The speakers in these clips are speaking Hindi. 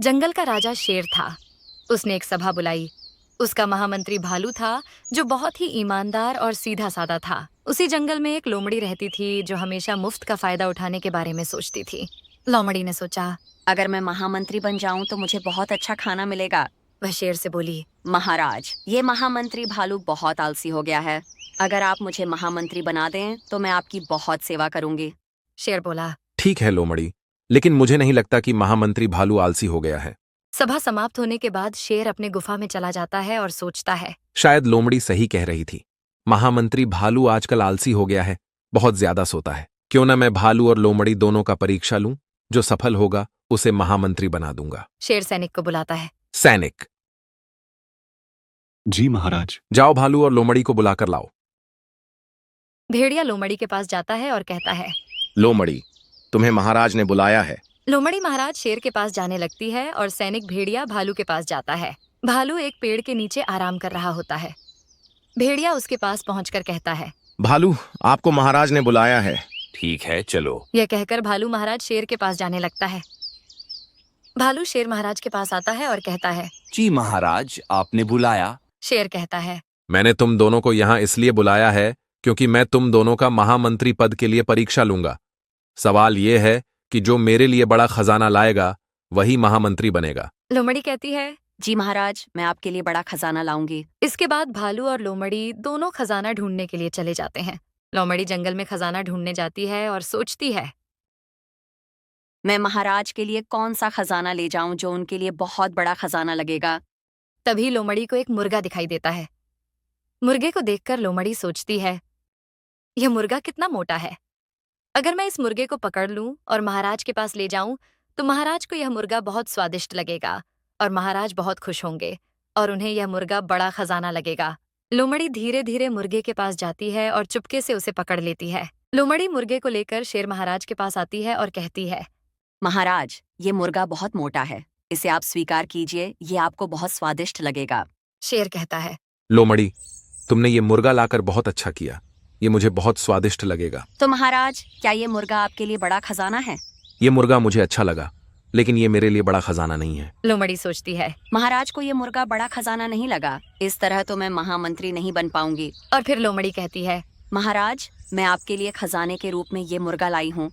जंगल का राजा शेर था। उसने एक सभा बुलाई। उसका महामंत्री भालू था, जो बहुत ही ईमानदार और सीधा साधा था। उसी जंगल में एक लोमड़ी रहती थी, जो हमेशा मुफ्त का फायदा उठाने के बारे में सोचती थी। लोमड़ी ने सोचा। अगर मैं महामंत्री बन जाऊं तो मुझे बहुत अच्छा खाना मिलेगा। वह शेर से बोली। महाराज, ये महामंत्री भालू बहुत आलसी हो गया है। अगर आप मुझे महामंत्री बना दें तो मैं आपकी बहुत सेवा करूंगी। शेर बोला। ठीक है लोमड़ी, लेकिन मुझे नहीं लगता कि महामंत्री भालू आलसी हो गया है। सभा समाप्त होने के बाद शेर अपने गुफा में चला जाता है और सोचता है। शायद लोमड़ी सही कह रही थी। महामंत्री भालू आजकल आलसी हो गया है, बहुत ज्यादा सोता है। क्यों ना मैं भालू और लोमड़ी दोनों का परीक्षा लूं। जो सफल होगा उसे महामंत्री बना दूंगा। शेर सैनिक को बुलाता है। सैनिक, जी महाराज। जाओ भालू और लोमड़ी को बुलाकर लाओ। भेड़िया लोमड़ी के पास जाता है और कहता है। लोमड़ी, तुम्हें महाराज ने बुलाया है। लोमड़ी महाराज शेर के पास जाने लगती है और सैनिक भेड़िया भालू के पास जाता है। भालू एक पेड़ के नीचे आराम कर रहा होता है। भेड़िया उसके पास पहुंचकर कहता है। भालू, आपको महाराज ने बुलाया है। ठीक है, चलो। यह कहकर भालू महाराज शेर के पास जाने लगता है। भालू शेर महाराज के पास आता है और कहता है। जी महाराज, आपने बुलाया। शेर कहता है। मैंने तुम दोनों को यहाँ इसलिए बुलाया है क्योंकि मैं तुम दोनों का महामंत्री पद के लिए परीक्षा लूंगा। सवाल यह है कि जो मेरे लिए बड़ा खजाना लाएगा वही महामंत्री बनेगा। लोमड़ी कहती है। जी महाराज, मैं आपके लिए बड़ा खजाना लाऊंगी। इसके बाद भालू और लोमड़ी दोनों खजाना ढूंढने के लिए चले जाते हैं। लोमड़ी जंगल में खजाना ढूंढने जाती है और सोचती है। मैं महाराज के लिए कौन सा खजाना ले जाऊं जो उनके लिए बहुत बड़ा खजाना लगेगा। तभी लोमड़ी को एक मुर्गा दिखाई देता है। मुर्गे को देखकर लोमड़ी सोचती है, यह मुर्गा कितना मोटा है। अगर मैं इस मुर्गे को पकड़ लूं और महाराज के पास ले जाऊं तो महाराज को यह मुर्गा बहुत स्वादिष्ट लगेगा और महाराज बहुत खुश होंगे और उन्हें यह मुर्गा बड़ा खजाना लगेगा। लोमड़ी धीरे धीरे मुर्गे के पास जाती है और चुपके से उसे पकड़ लेती है। लोमड़ी मुर्गे को लेकर शेर महाराज के पास आती है और कहती है। महाराज, ये मुर्गा बहुत मोटा है, इसे आप स्वीकार कीजिए, ये आपको बहुत स्वादिष्ट लगेगा। शेर कहता है। लोमड़ी, तुमने ये मुर्गा लाकर बहुत अच्छा किया, ये मुझे बहुत स्वादिष्ट लगेगा। तो महाराज, क्या ये मुर्गा आपके लिए बड़ा खजाना है? ये मुर्गा मुझे अच्छा लगा, लेकिन ये मेरे लिए बड़ा खजाना नहीं है। लोमड़ी सोचती है। महाराज को ये मुर्गा बड़ा खजाना नहीं लगा, इस तरह तो मैं महामंत्री नहीं बन पाऊंगी। और फिर लोमड़ी कहती है। महाराज, मैं आपके लिए खजाने के रूप में ये मुर्गा लाई हूँ,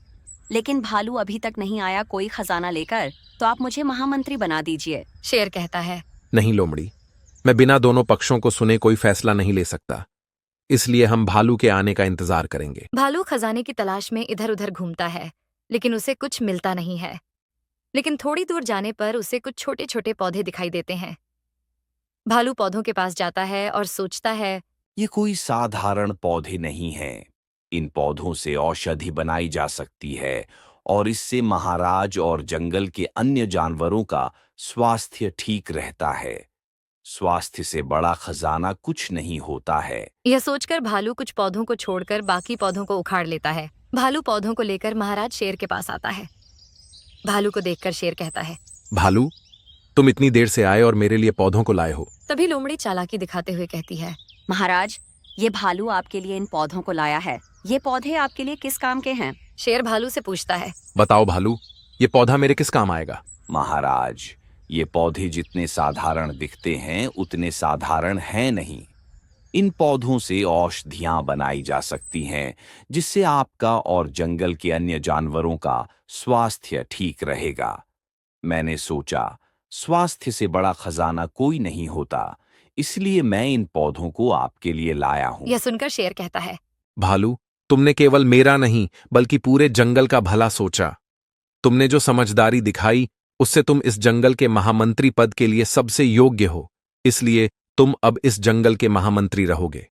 लेकिन भालू अभी तक नहीं आया कोई खजाना लेकर, तो आप मुझे महामंत्री बना दीजिए। शेर कहता है। नहीं लोमड़ी, मैं बिना दोनों पक्षों को सुने कोई फैसला नहीं ले सकता, इसलिए हम भालू के आने का इंतजार करेंगे। भालू खजाने की तलाश में इधर उधर घूमता है, लेकिन उसे कुछ मिलता नहीं है। लेकिन थोड़ी दूर जाने पर उसे कुछ छोटे छोटे पौधे दिखाई देते हैं। भालू पौधों के पास जाता है और सोचता है। ये कोई साधारण पौधे नहीं हैं। इन पौधों से औषधि बनाई जा सकती है और इससे महाराज और जंगल के अन्य जानवरों का स्वास्थ्य ठीक रहता है। स्वास्थ्य से बड़ा खजाना कुछ नहीं होता है। यह सोचकर भालू कुछ पौधों को छोड़कर बाकी पौधों को उखाड़ लेता है। भालू पौधों को लेकर महाराज शेर के पास आता है। भालू को देखकर शेर कहता है। भालू, तुम इतनी देर से आए और मेरे लिए पौधों को लाए हो। तभी लोमड़ी चालाकी दिखाते हुए कहती है। महाराज, ये भालू आपके लिए इन पौधों को लाया है। ये पौधे आपके लिए किस काम के हैं? शेर भालू से पूछता है। बताओ भालू, ये पौधा मेरे किस काम आएगा? महाराज, ये पौधे जितने साधारण दिखते हैं उतने साधारण हैं नहीं। इन पौधों से औषधियां बनाई जा सकती हैं, जिससे आपका और जंगल के अन्य जानवरों का स्वास्थ्य ठीक रहेगा। मैंने सोचा, स्वास्थ्य से बड़ा खजाना कोई नहीं होता, इसलिए मैं इन पौधों को आपके लिए लाया हूं। यह सुनकर शेर कहता है। भालू, तुमने केवल मेरा नहीं बल्कि पूरे जंगल का भला सोचा। तुमने जो समझदारी दिखाई उससे तुम इस जंगल के महामंत्री पद के लिए सबसे योग्य हो, इसलिए तुम अब इस जंगल के महामंत्री रहोगे।